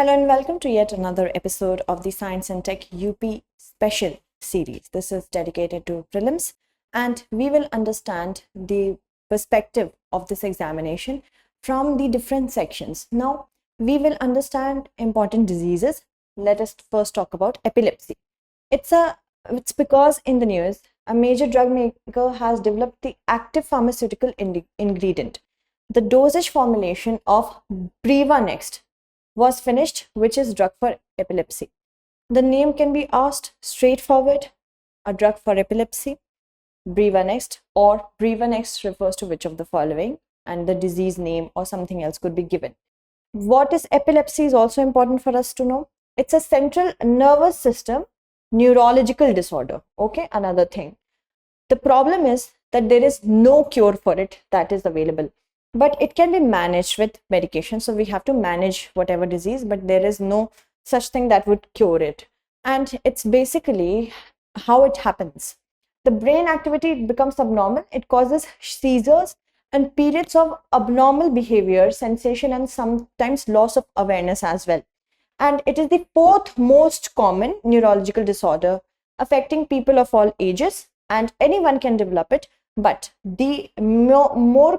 Hello and welcome to yet another episode of the Science and Tech UP Special series. This is dedicated to prelims, and we will understand the perspective of this examination from the different sections. Now, we will understand important diseases. Let us first talk about epilepsy. It's because in the news, a major drug maker has developed the active pharmaceutical ingredient. The dosage formulation of Brevanext was finished, which is drug for epilepsy. The name can be asked straightforward, a drug for epilepsy, Brevanext, or Brevanext refers to which of the following, and the disease name or something else could be given. What is epilepsy is also important for us to know. It's a central nervous system neurological disorder. Okay, another thing. The problem is that there is no cure for it that is available, but it can be managed with medication. So we have to manage whatever disease, but there is no such thing that would cure it. And it's basically how it happens. The brain activity becomes abnormal. It causes seizures and periods of abnormal behavior, sensation, and sometimes loss of awareness as well. And it is the fourth most common neurological disorder affecting people of all ages, and anyone can develop it. But the more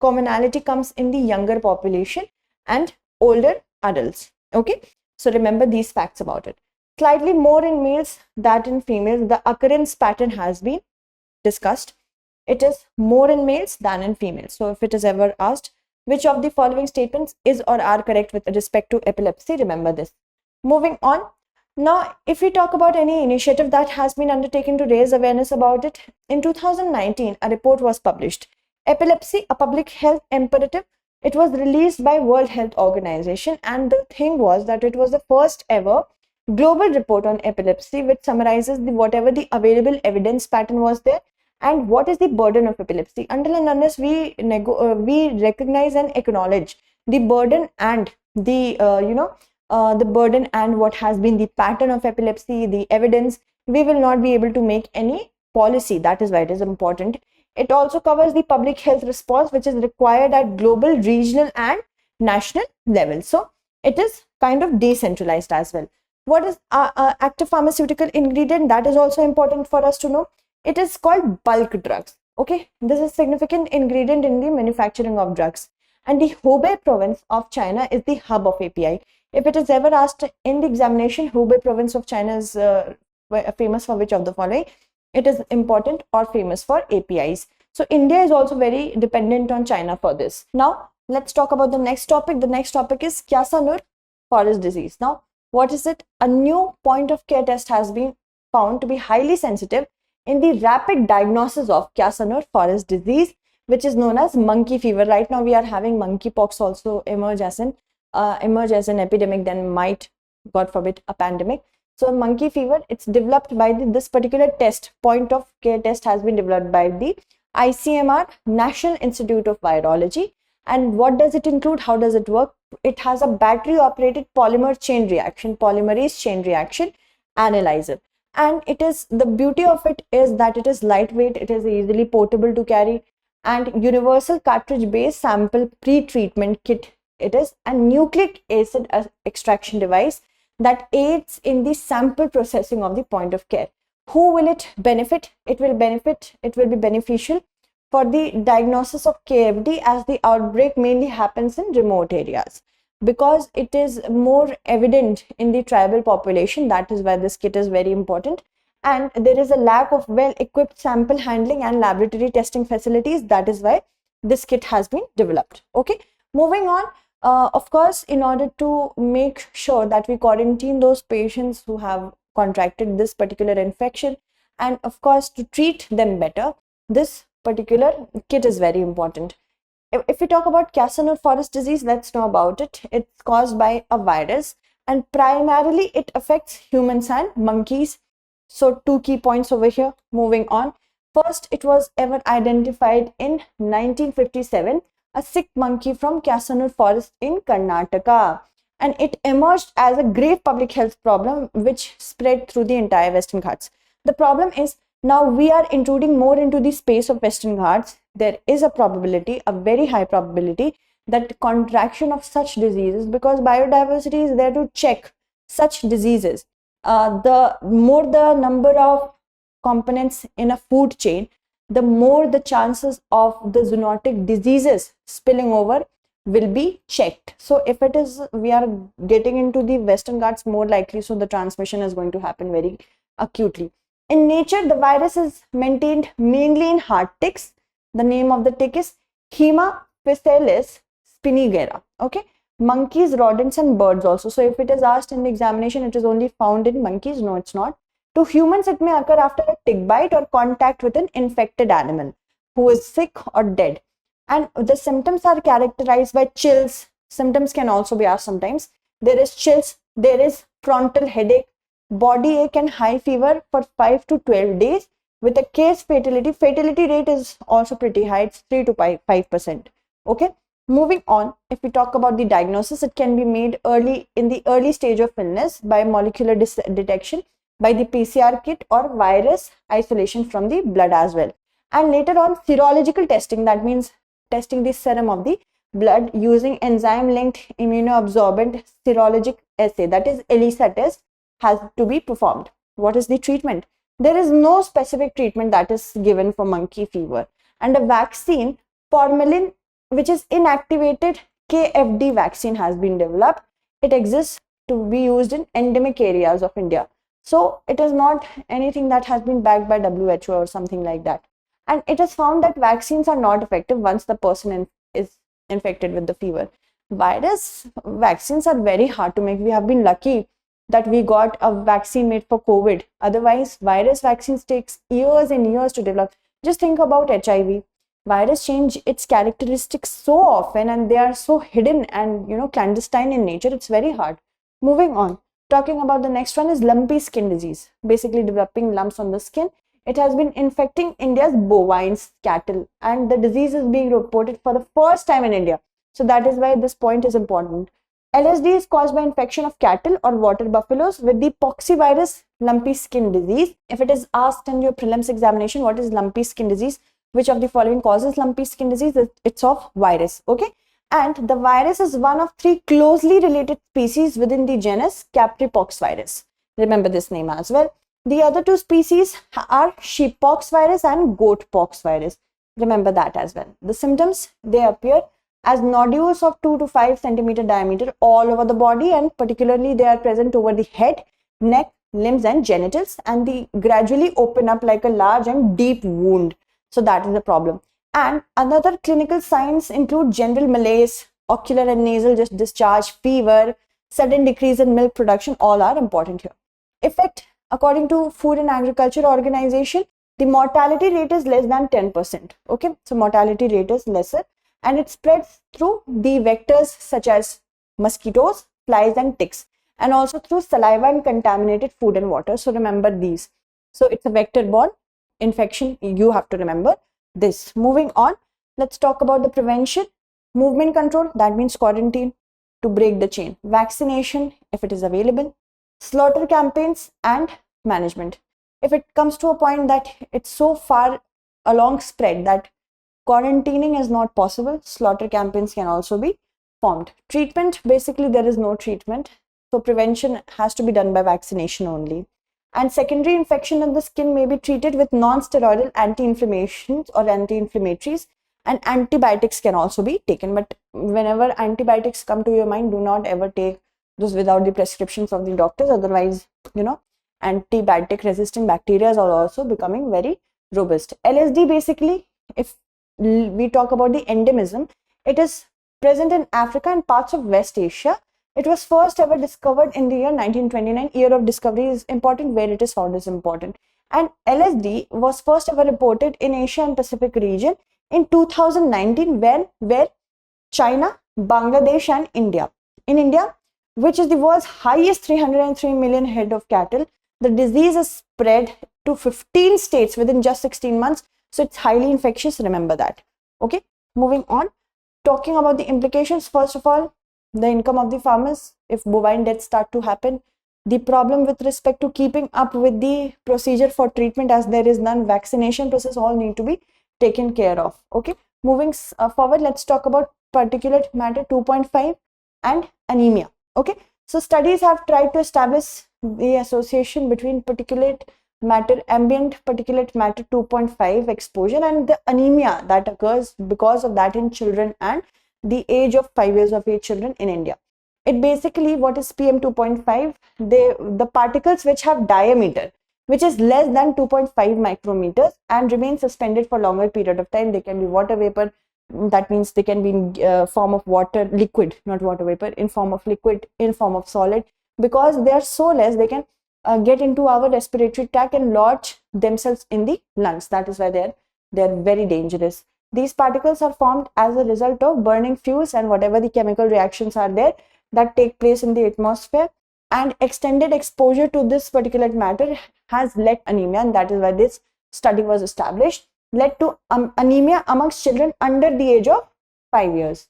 commonality comes in the younger population and older adults. Okay, so remember these facts about it. Slightly more in males than in females. The occurrence pattern has been discussed. It is more in males than in females. So if it is ever asked which of the following statements is or are correct with respect to epilepsy, remember this. Moving on. Now, if we talk about any initiative that has been undertaken to raise awareness about it, in 2019, a report was published. Epilepsy, a public health imperative. It was released by World Health Organization, and the thing was that it was the first ever global report on epilepsy, which summarizes whatever the available evidence pattern was there and what is the burden of epilepsy. Until and unless we recognize and acknowledge the burden and the burden and what has been the pattern of epilepsy, the evidence, we will not be able to make any policy. That is why it is important. It also covers the public health response, which is required at global, regional, and national level. So it is kind of decentralized as well. What is active pharmaceutical ingredient? That is also important for us to know. It is called bulk drugs. Okay, this is significant ingredient in the manufacturing of drugs. And the Hubei province of China is the hub of API. If it is ever asked in the examination, Hubei province of China is famous for which of the following? It is important or famous for APIs. So India is also very dependent on China for this. Now, let's talk about the next topic. The next topic is Kyasanur forest disease. Now, what is it? A new point of care test has been found to be highly sensitive in the rapid diagnosis of Kyasanur forest disease, which is known as monkey fever. Right now, we are having monkeypox also emerge as an epidemic, then might, God forbid, a pandemic. So monkey fever, it's developed by this particular test, point of care test has been developed by the ICMR, National Institute of Virology. And what does it include? How does it work? It has a battery operated polymerase chain reaction analyzer. And it is, the beauty of it is that it is lightweight, it is easily portable to carry, and universal cartridge based sample pre-treatment kit. It is a nucleic acid extraction device that aids in the sample processing of the point of care. Who will it benefit? It will be beneficial for the diagnosis of KFD, as the outbreak mainly happens in remote areas, because it is more evident in the tribal population. That is why this kit is very important. And there is a lack of well-equipped sample handling and laboratory testing facilities. That is why this kit has been developed. Okay, moving on. Of course, in order to make sure that we quarantine those patients who have contracted this particular infection, and of course to treat them better, this particular kit is very important. If we talk about Kyasanur forest disease, let's know about it. It's caused by a virus, and primarily it affects humans and monkeys. So two key points over here. Moving on. First, it was ever identified in 1957. A sick monkey from Kyasanur forest in Karnataka, and it emerged as a grave public health problem which spread through the entire Western Ghats. The problem is, now we are intruding more into the space of Western Ghats. There is a probability, a very high probability, that contraction of such diseases, because biodiversity is there to check such diseases. The more the number of components in a food chain, the more the chances of the zoonotic diseases spilling over will be checked. So if it is, we are getting into the Western Ghats, more likely so the transmission is going to happen very acutely. In nature, the virus is maintained mainly in hard ticks. The name of the tick is Haemaphysalis spinigera. Okay, monkeys, rodents, and birds also. So if it is asked in the examination, it is only found in monkeys. No, it's not. To humans, it may occur after a tick bite or contact with an infected animal who is sick or dead. And the symptoms are characterized by chills. Symptoms can also be asked sometimes. There is chills, there is frontal headache, body ache and high fever for 5 to 12 days with a case fatality. Fatality rate is also pretty high. It's 3 to 5%. Okay. Moving on, if we talk about the diagnosis, it can be made in the early stage of illness by molecular detection, by the PCR kit or virus isolation from the blood as well. And later on, serological testing, that means testing the serum of the blood using enzyme-linked immunoabsorbent serologic assay, that is ELISA test, has to be performed. What is the treatment? There is no specific treatment that is given for monkey fever. And a vaccine, formalin, which is inactivated KFD vaccine, has been developed. It exists to be used in endemic areas of India. So it is not anything that has been backed by WHO or something like that. And it is found that vaccines are not effective once the person is infected with the fever. Virus vaccines are very hard to make. We have been lucky that we got a vaccine made for COVID. Otherwise, virus vaccines takes years and years to develop. Just think about HIV. Virus change its characteristics so often and they are so hidden and clandestine in nature. It's very hard. Moving on, talking about the next one is lumpy skin disease, basically developing lumps on the skin. It has been infecting India's bovines, cattle, and the disease is being reported for the first time in India. So that is why this point is important. LSD is caused by infection of cattle or water buffaloes with the poxvirus lumpy skin disease. If it is asked in your prelims examination, what is lumpy skin disease? Which of the following causes lumpy skin disease? It's of virus. Okay. And the virus is one of 3 closely related species within the genus Capripox Remember this name as well. The other 2 species are sheeppox virus and goatpox virus. Remember that as well. The symptoms, they appear as nodules of 2 to 5 centimeter diameter all over the body, and particularly they are present over the head, neck, limbs and genitals, and they gradually open up like a large and deep wound. So that is the problem. And another clinical signs include general malaise, ocular and nasal discharge, fever, sudden decrease in milk production. All are important here. Effect, according to Food and Agriculture Organization, the mortality rate is less than 10%. Okay, so mortality rate is lesser, and it spreads through the vectors such as mosquitoes, flies and ticks, and also through saliva and contaminated food and water. So remember these. So it's a vector-borne infection. You have to remember this. Moving on, let's talk about the prevention. Movement control, that means quarantine to break the chain. Vaccination, if it is available. Slaughter campaigns and management. If it comes to a point that it's so far along spread that quarantining is not possible, slaughter campaigns can also be formed. Treatment, basically there is no treatment. So prevention has to be done by vaccination only. And secondary infection of the skin may be treated with non-steroidal anti-inflammations or anti-inflammatories, and antibiotics can also be taken. But whenever antibiotics come to your mind, do not ever take those without the prescription from the doctors. Otherwise, antibiotic resistant bacteria are also becoming very robust. LSD, basically, if we talk about the endemism, it is present in Africa and parts of West Asia. It was first ever discovered in the year 1929. Year of discovery is important, where it is found is important. And LSD was first ever reported in Asia and Pacific region in 2019 where China, Bangladesh and India. In India, which is the world's highest 303 million head of cattle, the disease is spread to 15 states within just 16 months. So it's highly infectious. Remember that. Okay. Moving on, talking about the implications. First of all, the income of the farmers if bovine deaths start to happen. The problem with respect to keeping up with the procedure for treatment, as there is none. Vaccination process, all need to be taken care of. Okay. Moving forward, let's talk about particulate matter 2.5 and anemia. Okay, so studies have tried to establish the association between ambient particulate matter 2.5 exposure and the anemia that occurs because of that in children and the age of 5 years of age children in India. It basically, what is PM 2.5? The particles which have diameter which is less than 2.5 micrometers and remain suspended for longer period of time. They can be water vapor, that means they can be in form of water, liquid, not water vapor, in form of liquid, in form of solid. Because they are so less, they can get into our respiratory tract and lodge themselves in the lungs. That is why they're very dangerous. These particles are formed as a result of burning fuels and whatever the chemical reactions are there that take place in the atmosphere, and extended exposure to this particulate matter has led anemia, and that is why this study was established, led to anemia amongst children under the age of 5 years.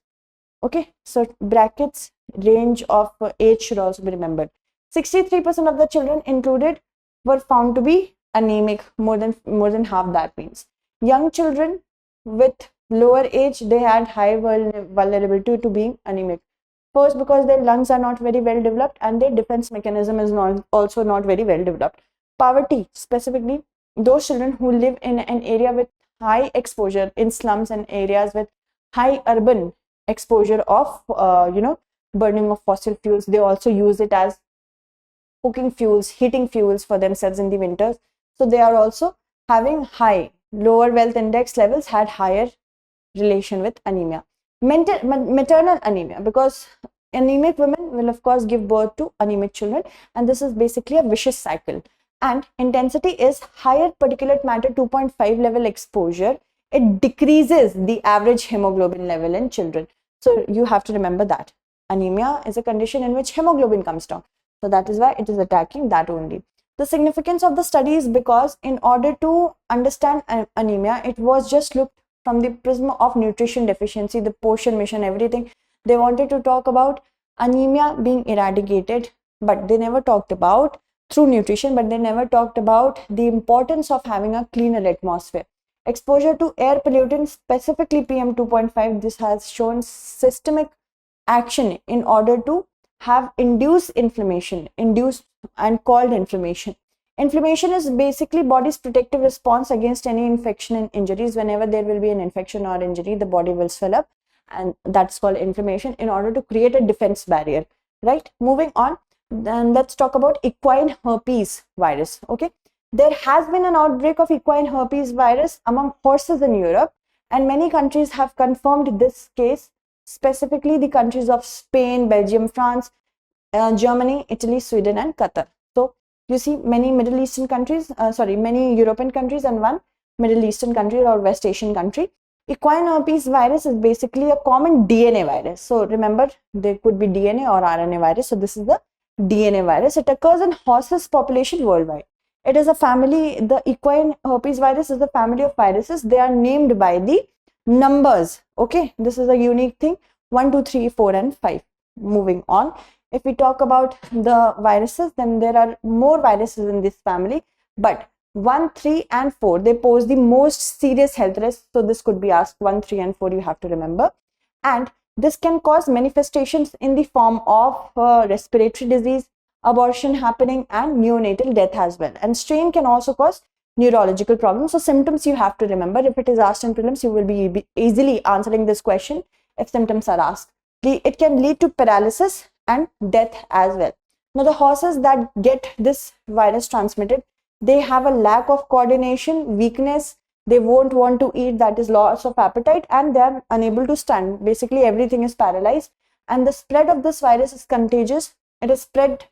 Okay, so brackets, range of age should also be remembered. 63% of the children included were found to be anemic, more than half that means. Young children with lower age, they had high vulnerability to being anemic. First, because their lungs are not very well developed and their defense mechanism is also not very well developed. Poverty, specifically those children who live in an area with high exposure in slums and areas with high urban exposure of burning of fossil fuels. They also use it as cooking fuels, heating fuels for themselves in the winters. So they are also having lower wealth index levels, had higher relation with anemia. Maternal anemia, because anemic women will of course give birth to anemic children, and this is basically a vicious cycle. And intensity is higher particulate matter 2.5 level exposure. It decreases the average hemoglobin level in children. So you have to remember that anemia is a condition in which hemoglobin comes down. So that is why it is attacking that only. The significance of the study is because in order to understand anemia, it was just looked from the prism of nutrition deficiency, the portion mission, everything. They wanted to talk about anemia being eradicated, but they never talked about through nutrition, but they never talked about the importance of having a cleaner atmosphere. Exposure to air pollutants, specifically PM 2.5, this has shown systemic action in order to have induced inflammation, induced and called inflammation. Inflammation is basically body's protective response against any infection and injuries. Whenever there will be an infection or injury, the body will swell up, and that's called inflammation, in order to create a defense barrier, right? Moving on, then let's talk about equine herpes virus. Okay, there has been an outbreak of equine herpes virus among horses in Europe, and many countries have confirmed this case, specifically the countries of Spain, Belgium, France, Germany, Italy, Sweden, and Qatar. So you see many Middle Eastern countries, many European countries and one Middle Eastern country or West Asian country. Equine herpes virus is basically a common DNA virus. So remember, there could be DNA or RNA virus. So this is the DNA virus. It occurs in horses population worldwide. It is a family, the equine herpes virus is a family of viruses. They are named by the numbers. Okay, this is a unique thing, 1, 2, 3, 4, and 5. Moving on, if we talk about the viruses, then there are more viruses in this family, but 1, 3, and 4, they pose the most serious health risks. So this could be asked, 1, 3, and 4 you have to remember. And this can cause manifestations in the form of respiratory disease, abortion happening, and neonatal death as well. And strain can also cause neurological problems. So symptoms you have to remember. If it is asked in prelims, you will be easily answering this question if symptoms are asked. It can lead to paralysis and death as well. Now the horses that get this virus transmitted, they have a lack of coordination, weakness, they won't want to eat, that is loss of appetite, and they are unable to stand. Basically everything is paralyzed, and the spread of this virus is contagious. It is spread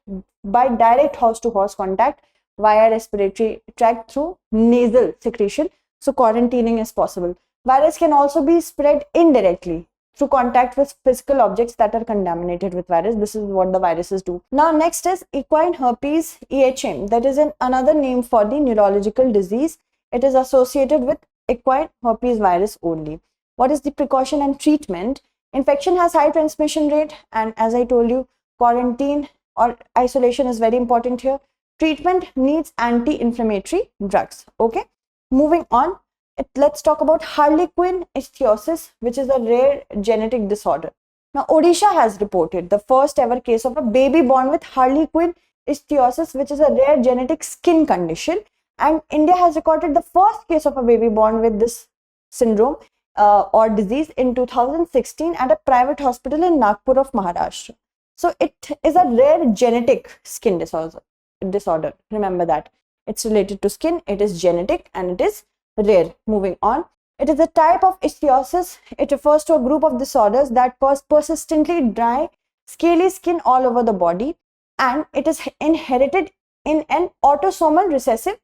by direct horse to horse contact via respiratory tract through nasal secretion. So quarantining is possible. Virus can also be spread indirectly through contact with physical objects that are contaminated with virus. This is what the viruses do. Now next is equine herpes EHM. That is another name for the neurological disease. It is associated with equine herpes virus only. What is the precaution and treatment? Infection has high transmission rate, and as I told you, quarantine or isolation is very important here. Treatment needs anti-inflammatory drugs. Okay, moving on. let's talk about Harlequin Ichthyosis, which is a rare genetic disorder. Now, Odisha has reported the first ever case of a baby born with Harlequin Ichthyosis, which is a rare genetic skin condition. And India has recorded the first case of a baby born with this syndrome or disease in 2016 at a private hospital in Nagpur of Maharashtra. So it is a rare genetic skin disorder. Remember that. It's related to skin, it is genetic, and it is rare. Moving on. It is a type of ichthyosis. It refers to a group of disorders that cause persistently dry, scaly skin all over the body, and it is inherited in an autosomal recessive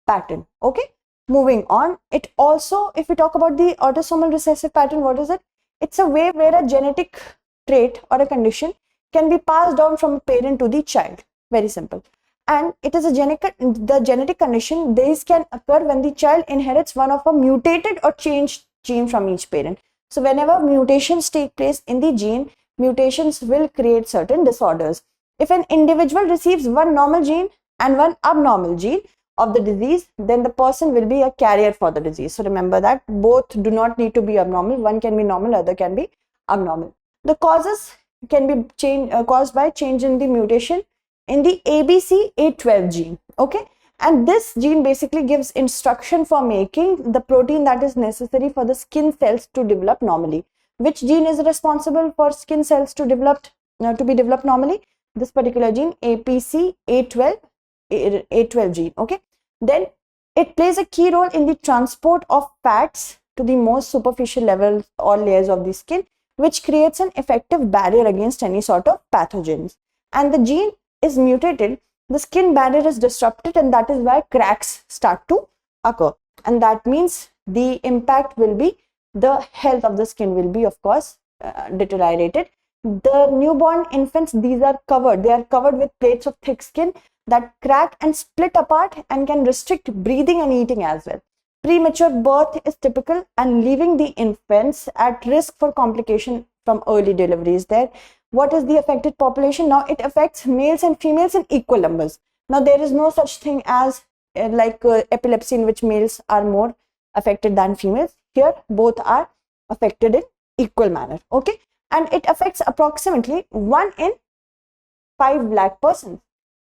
pattern. Okay, moving on. It also, if we talk about the autosomal recessive pattern, what is it? It's a way where a genetic trait or a condition can be passed down from a parent to the child. Very simple. And it is the genetic condition. These can occur when the child inherits one of a mutated or changed gene from each parent. So whenever mutations take place in the gene, mutations will create certain disorders. If an individual receives one normal gene and one abnormal gene of the disease, then the person will be a carrier for the disease. So remember that both do not need to be abnormal. One can be normal, other can be abnormal. The causes can be caused by change in the mutation in the ABCA12 gene. Okay, and this gene basically gives instruction for making the protein that is necessary for the skin cells to develop normally. Which gene is responsible for skin cells to be developed normally? This particular gene, APCA12 gene. Okay, then it plays a key role in the transport of fats to the most superficial levels or layers of the skin, which creates an effective barrier against any sort of pathogens. And the gene is mutated, the skin barrier is disrupted, and that is why cracks start to occur. And that means the impact will be, the health of the skin will be, of course, deteriorated. The newborn infants, they are covered with plates of thick skin that crack and split apart and can restrict breathing and eating as well. Premature birth is typical and leaving the infants at risk for complication from early deliveries there. What is the affected population? Now it affects males and females in equal numbers. Now there is no such thing as epilepsy, in which males are more affected than females. Here both are affected in equal manner. Okay, and it affects approximately 1 in 5 lakh persons.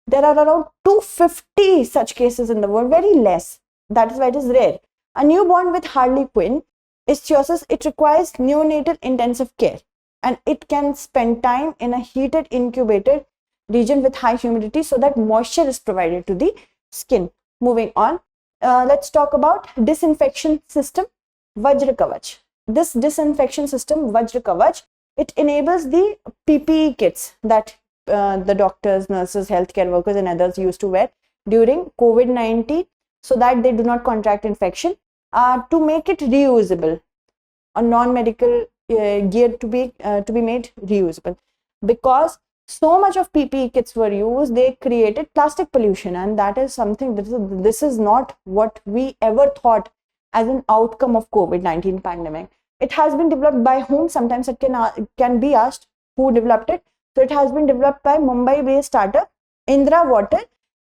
There are around 250 such cases in the world, very less. That is why it is rare. A newborn with Harlequin Ichthyosis, it requires neonatal intensive care, and it can spend time in a heated incubated region with high humidity so that moisture is provided to the skin. Moving on, let's talk about disinfection system, Vajra Kavach. This disinfection system, Vajra Kavach, it enables the PPE kits that the doctors, nurses, healthcare workers and others used to wear during COVID-19 so that they do not contract infection, to make it reusable, a non-medical gear to be made reusable. Because so much of PPE kits were used, they created plastic pollution, and that is something, this is not what we ever thought as an outcome of COVID-19 pandemic. It has been developed by whom? Sometimes it can be asked who developed it. So it has been developed by Mumbai-based startup Indra Water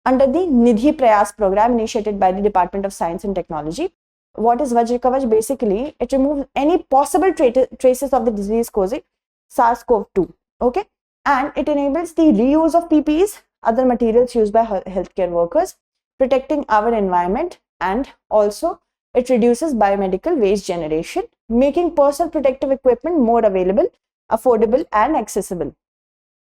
under the Nidhi Prayas program initiated by the Department of Science and Technology. What is Vajra Kavach? Basically, it removes any possible traces of the disease causing SARS-CoV-2. Okay, and it enables the reuse of PPEs, other materials used by healthcare workers, protecting our environment, and also it reduces biomedical waste generation, making personal protective equipment more available, affordable, and accessible.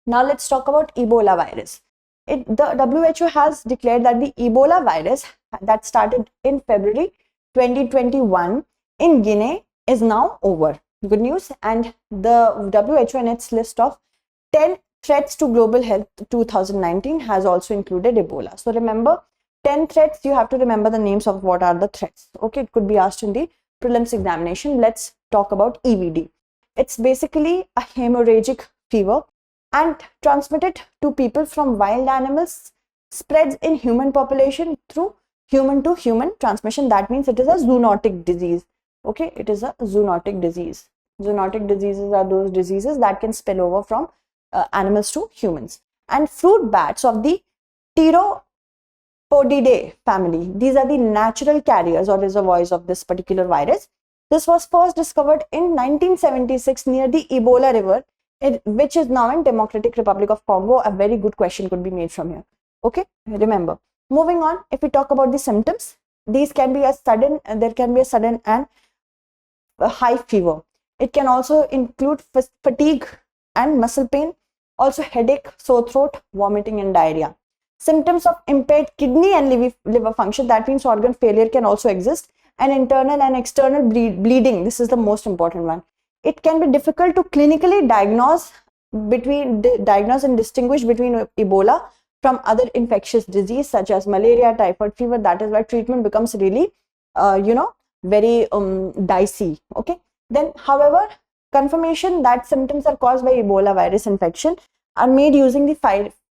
Now let's talk about Ebola virus. The WHO has declared that the Ebola virus that started in February 2021 in Guinea is now over. Good news. And the WHO in its list of 10 threats to global health 2019 has also included Ebola. So remember, 10 threats, you have to remember the names of what are the threats. Okay, it could be asked in the prelims examination. Let's talk about EVD. It's basically a hemorrhagic fever and transmitted to people from wild animals, spreads in human population through human to human transmission. That means it is a zoonotic disease. Okay, it is a zoonotic disease. Zoonotic diseases are those diseases that can spill over from animals to humans. And fruit bats of the Podidae family. These are the natural carriers or reservoirs of this particular virus. This was first discovered in 1976 near the Ebola River, which is now in Democratic Republic of Congo. A very good question could be made from here. Okay, remember. Moving on, if we talk about the symptoms, these can be a sudden, there can be a sudden and a high fever. It can also include fatigue and muscle pain, also headache, sore throat, vomiting and diarrhea. Symptoms of impaired kidney and liver function, that means organ failure, can also exist, and internal and external bleeding. This is the most important one. It can be difficult to clinically diagnose and distinguish between Ebola from other infectious disease such as malaria, typhoid fever. That is why treatment becomes really, very dicey. Okay. Then, however, confirmation that symptoms are caused by Ebola virus infection are made using the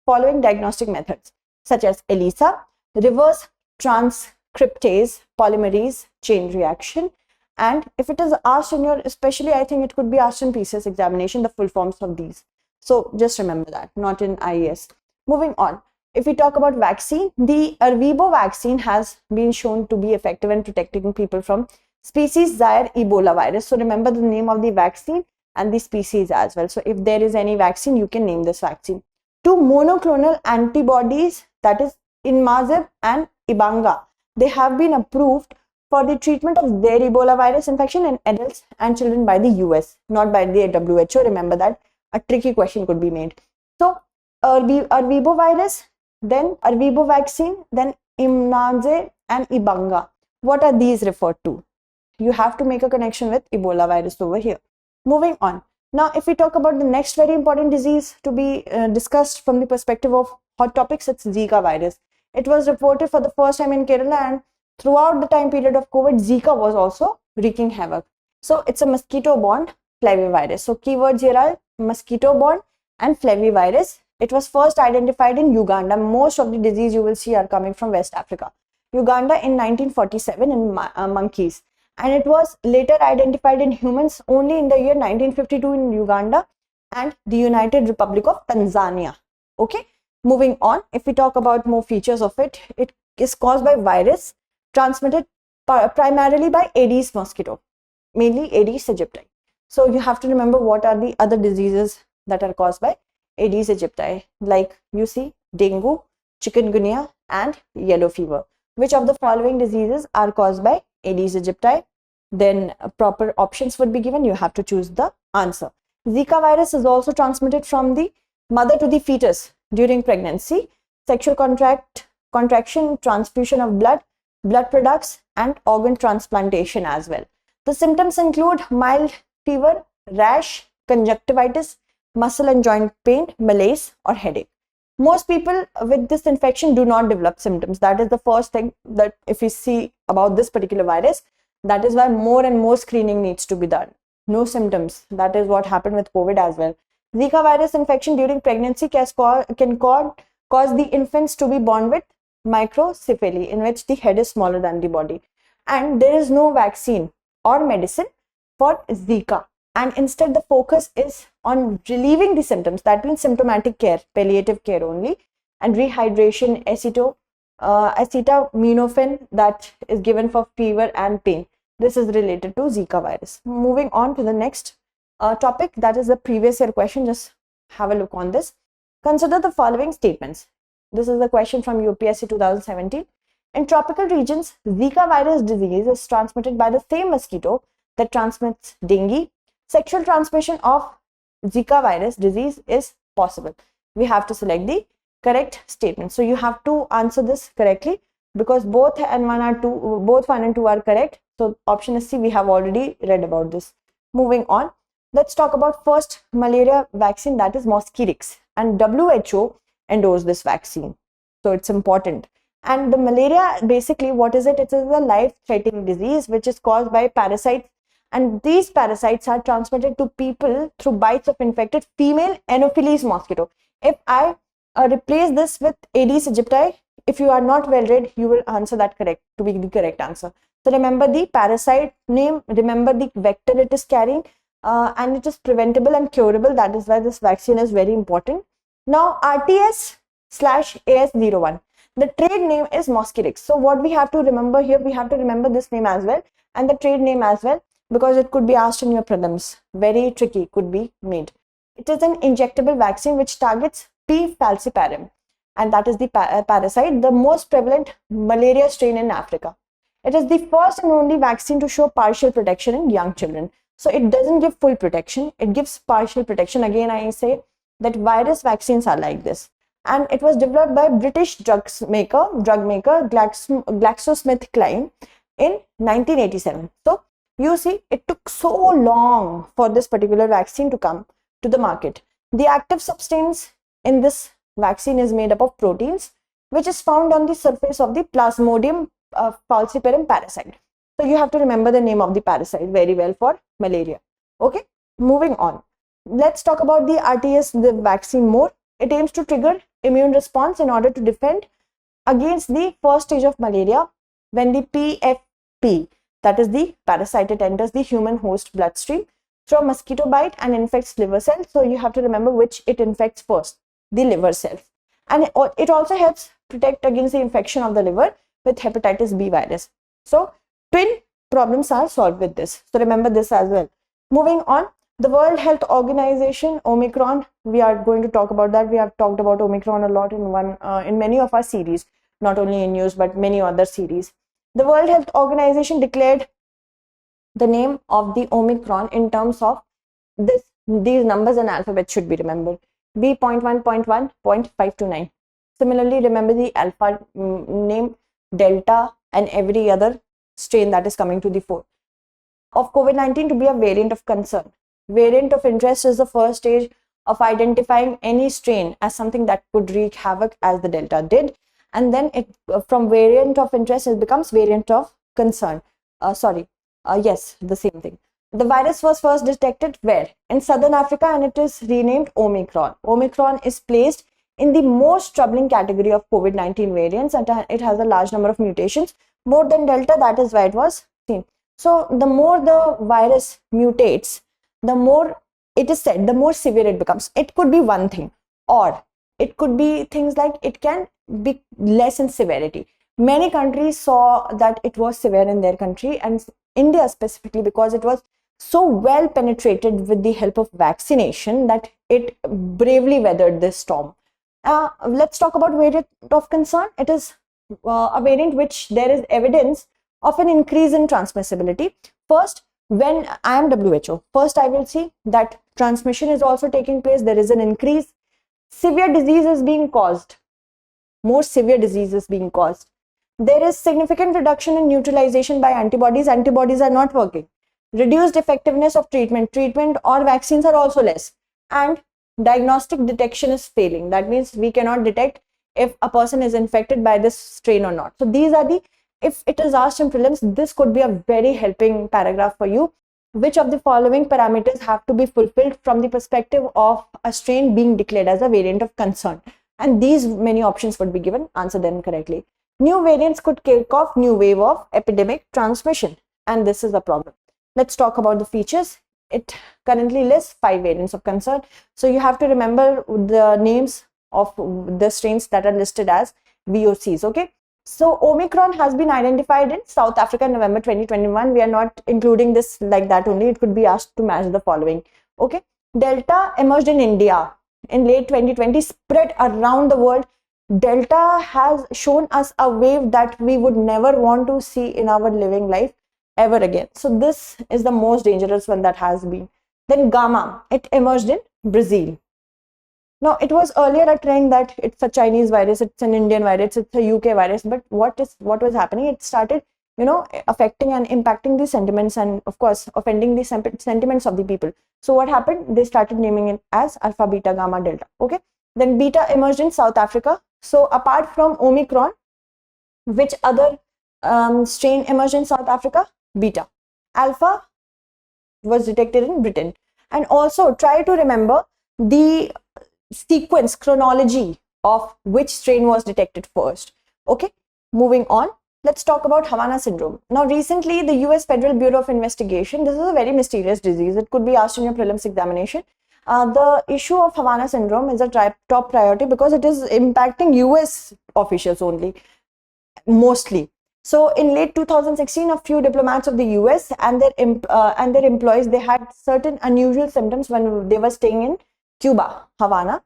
following diagnostic methods, such as ELISA, reverse transcriptase polymerase chain reaction, and if it is asked in your, especially I think it could be asked in PCS examination, the full forms of these. So just remember that, not in IAS. Moving on, if we talk about vaccine, the Ervebo vaccine has been shown to be effective in protecting people from species Zaire Ebola virus. So remember the name of the vaccine and the species as well. So if there is any vaccine, you can name this vaccine. Two monoclonal antibodies, that is Inmazeb and Ibanga, they have been approved for the treatment of their Ebola virus infection in adults and children by the US, not by the WHO. Remember that, a tricky question could be made. So Ervebo virus, then Ervebo vaccine, then Imnaze and Ibanga. What are these referred to? You have to make a connection with Ebola virus over here. Moving on. Now, if we talk about the next very important disease to be discussed from the perspective of hot topics, it's Zika virus. It was reported for the first time in Kerala, and throughout the time period of COVID, Zika was also wreaking havoc. So it's a mosquito-borne flavivirus. So keywords here are mosquito-borne and flavivirus. It was first identified in Uganda. Most of the disease you will see are coming from West Africa. Uganda in 1947 in monkeys. And it was later identified in humans only in the year 1952 in Uganda and the United Republic of Tanzania. Okay, moving on, if we talk about more features of it, it is caused by virus transmitted primarily by Aedes mosquito, mainly Aedes aegypti. So you have to remember what are the other diseases that are caused by Aedes aegypti, like you see dengue, chikungunya and yellow fever. Which of the following diseases are caused by Aedes aegypti? Then proper options would be given. You have to choose the answer. Zika virus is also transmitted from the mother to the fetus during pregnancy, sexual contraction, transfusion of blood products and organ transplantation as well. The symptoms include mild fever, rash, conjunctivitis, muscle and joint pain, malaise or headache. Most people with this infection do not develop symptoms. That is the first thing that if we see about this particular virus, that is why more and more screening needs to be done. No symptoms. That is what happened with COVID as well. Zika virus infection during pregnancy can cause the infants to be born with microcephaly, in which the head is smaller than the body. And there is no vaccine or medicine for Zika. And instead the focus is on relieving the symptoms. That means symptomatic care, palliative care only, and rehydration, acetaminophen that is given for fever and pain. This is related to Zika virus. Moving on to the next topic, that is the previous year question. Just have a look on this. Consider the following statements. This is the question from UPSC 2017. In tropical regions, Zika virus disease is transmitted by the same mosquito that transmits dengue. Sexual transmission of Zika virus disease is possible. We have to select the correct statement. So you have to answer this correctly because both 1 and 2 are correct. So option is C. We have already read about this. Moving on, let's talk about first malaria vaccine, that is Mosquirix, and WHO endorsed this vaccine. So it's important. And the malaria, basically what is it? It is a life-threatening disease which is caused by parasites, and these parasites are transmitted to people through bites of infected female Anopheles mosquito. If I replace this with Aedes aegypti, if you are not well read, you will answer that correct to be the correct answer. So remember the parasite name, remember the vector it is carrying, and it is preventable and curable. That is why this vaccine is very important. Now RTS AS01. The trade name is Mosquirix. So what we have to remember here, we have to remember this name as well and the trade name as well, because it could be asked in your prelims. Very tricky could be made. It is an injectable vaccine which targets P. falciparum, and that is the parasite, the most prevalent malaria strain in Africa. It is the first and only vaccine to show partial protection in young children. So it doesn't give full protection, it gives partial protection. Again, I say that virus vaccines are like this. And it was developed by British drug maker GlaxoSmithKline in 1987. So you see, it took so long for this particular vaccine to come to the market. The active substance in this vaccine is made up of proteins, which is found on the surface of the Plasmodium falciparum parasite. So you have to remember the name of the parasite very well for malaria. Okay, moving on. Let's talk about the RTS, the vaccine more. It aims to trigger immune response in order to defend against the first stage of malaria when the PFP, that is the parasite, it enters the human host bloodstream through a mosquito bite and infects liver cells. So you have to remember which it infects first, the liver cells. And it also helps protect against the infection of the liver with hepatitis B virus. So twin problems are solved with this. So remember this as well. Moving on, the World Health Organization, Omicron, we are going to talk about that. We have talked about Omicron a lot in many of our series, not only in news, but many other series. The World Health Organization declared the name of the Omicron in terms of these numbers and alphabets should be remembered. B.1.1, 0.529. Similarly, remember the alpha name, Delta, and every other strain that is coming to the fore. Of COVID-19 to be a variant of concern. Variant of interest is the first stage of identifying any strain as something that could wreak havoc, as the Delta did. And then it from variant of interest it becomes variant of concern. Yes, the same thing. The virus was first detected where? In Southern Africa, and it is renamed Omicron. Omicron is placed in the most troubling category of COVID-19 variants, and it has a large number of mutations, more than Delta. That is why it was seen. So the more the virus mutates, the more it is said, the more severe it becomes. It could be one thing, or it could be things like it can be less in severity. Many countries saw that it was severe in their country, and India specifically, because it was so well penetrated with the help of vaccination, that it bravely weathered this storm. Let's talk about variant of concern. It is a variant which there is evidence of an increase in transmissibility. First, when I am WHO, first I will see that transmission is also taking place. There is an increase. Severe disease is being caused. More severe disease is being caused. There is significant reduction in neutralization by antibodies. Antibodies are not working. Reduced effectiveness of treatment or vaccines are also less. And diagnostic detection is failing. That means we cannot detect if a person is infected by this strain or not. So these are the, if it is asked in prelims, this could be a very helping paragraph for you. Which of the following parameters have to be fulfilled from the perspective of a strain being declared as a variant of concern? And these many options would be given. Answer them correctly. New variants could kick off new wave of epidemic transmission, and this is a problem. Let's talk about the features. It currently lists 5 variants of concern. So you have to remember the names of the strains that are listed as VOCs. Okay. So Omicron has been identified in South Africa in November 2021. We are not including this like that only. It could be asked to match the following. Okay. Delta emerged in India in late 2020, spread around the world. Delta has shown us a wave that we would never want to see in our living life ever again. So this is the most dangerous one that has been. Then Gamma, it emerged in Brazil. Now it was earlier a trend that it's a Chinese virus, it's an Indian virus, it's a UK virus, but what was happening? It started, affecting and impacting the sentiments, and of course offending the sentiments of the people. So what happened? They started naming it as Alpha, Beta, Gamma, Delta. Okay. Then Beta emerged in South Africa. So apart from Omicron, which other strain emerged in South Africa? Beta. Alpha was detected in Britain. And also try to remember the sequence, chronology of which strain was detected first. Okay, moving on. Let's talk about Havana Syndrome. Now recently the US Federal Bureau of Investigation, this is a very mysterious disease. It could be asked in your prelims examination. the issue of Havana Syndrome is a top priority because it is impacting US officials only, mostly. So in late 2016, a few diplomats of the US and their employees, they had certain unusual symptoms when they were staying in Cuba, Havana,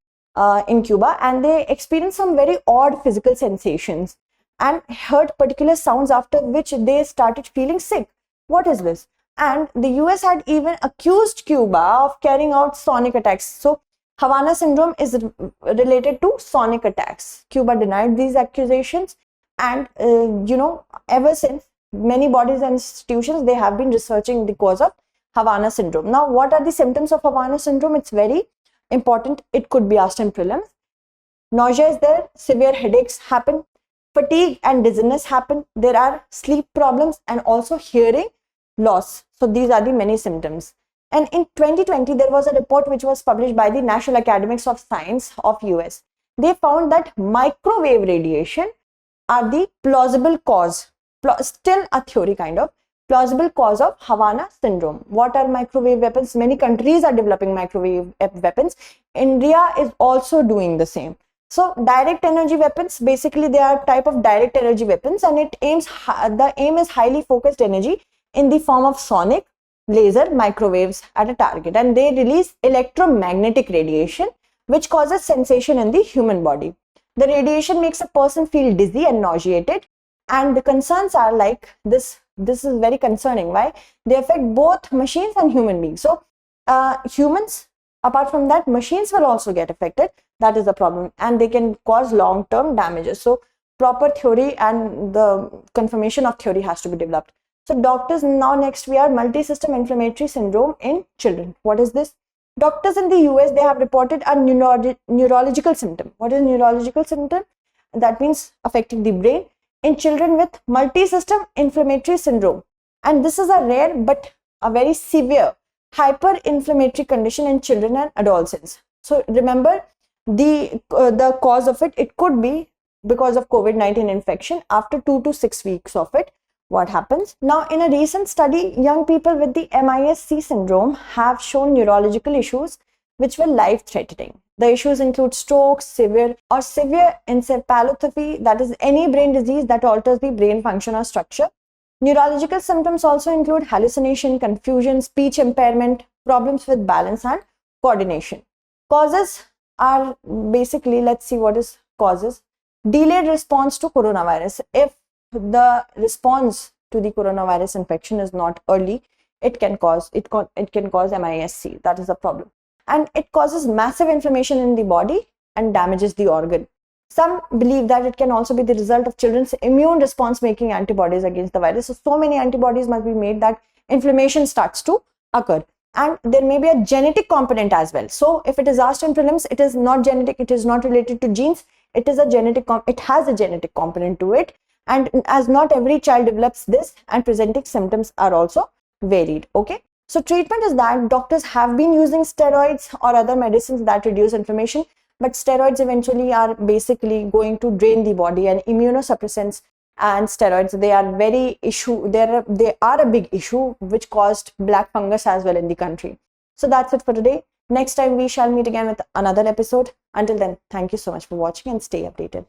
in Cuba, and they experienced some very odd physical sensations and heard particular sounds, after which they started feeling sick. What is this? And the US had even accused Cuba of carrying out sonic attacks. So Havana Syndrome is related to sonic attacks. Cuba denied these accusations, and ever since, many bodies and institutions, they have been researching the cause of Havana Syndrome. Now, what are the symptoms of Havana Syndrome? It's very important. It could be asked in prelims. Nausea is there, severe headaches happen, fatigue and dizziness happen, there are sleep problems, and also hearing loss. So these are the many symptoms. And in 2020, there was a report which was published by the National Academies of Science of US. They found that microwave radiation are the plausible cause, still a theory kind of, plausible cause of Havana Syndrome. What are microwave weapons? Many countries are developing microwave weapons. India is also doing the same. So direct energy weapons, basically they are type of direct energy weapons, and the aim is highly focused energy in the form of sonic, laser, microwaves at a target, and they release electromagnetic radiation which causes sensation in the human body. The radiation makes a person feel dizzy and nauseated, and the concerns are like this. This is very concerning. Why? They affect both machines and human beings. So humans, apart from that, machines will also get affected. That is the problem, and they can cause long-term damages. So proper theory and the confirmation of theory has to be developed. So doctors, now next we are multisystem inflammatory syndrome in children. What is this? Doctors in the US, they have reported a neurological symptom. What is neurological symptom? That means affecting the brain in children with multisystem inflammatory syndrome. And this is a rare but a very severe hyperinflammatory condition in children and adolescents. So remember, the cause of it could be because of COVID-19 infection. After 2 to 6 weeks of it, what happens? Now, in a recent study, young people with the MIS-C syndrome have shown neurological issues which were life-threatening. The issues include stroke, severe encephalopathy, that is any brain disease that alters the brain function or structure. Neurological symptoms also include hallucination, confusion, speech impairment, problems with balance and coordination. Causes are basically, let's see what is causes. Delayed response to coronavirus. If the response to the coronavirus infection is not early, it can cause MIS-C. That is a problem. And it causes massive inflammation in the body and damages the organ. Some believe that it can also be the result of children's immune response making antibodies against the virus. So many antibodies must be made that inflammation starts to occur. And there may be a genetic component as well. So if it is asked in prelims, it is not genetic, it is not related to genes, it has a genetic component to it. And as not every child develops this, and presenting symptoms are also varied. Okay. So treatment is that doctors have been using steroids or other medicines that reduce inflammation, but steroids eventually are basically going to drain the body, and immunosuppressants and steroids, they are a big issue which caused black fungus as well in the country. So that's it for today. Next time we shall meet again with another episode. Until then, thank you so much for watching and stay updated.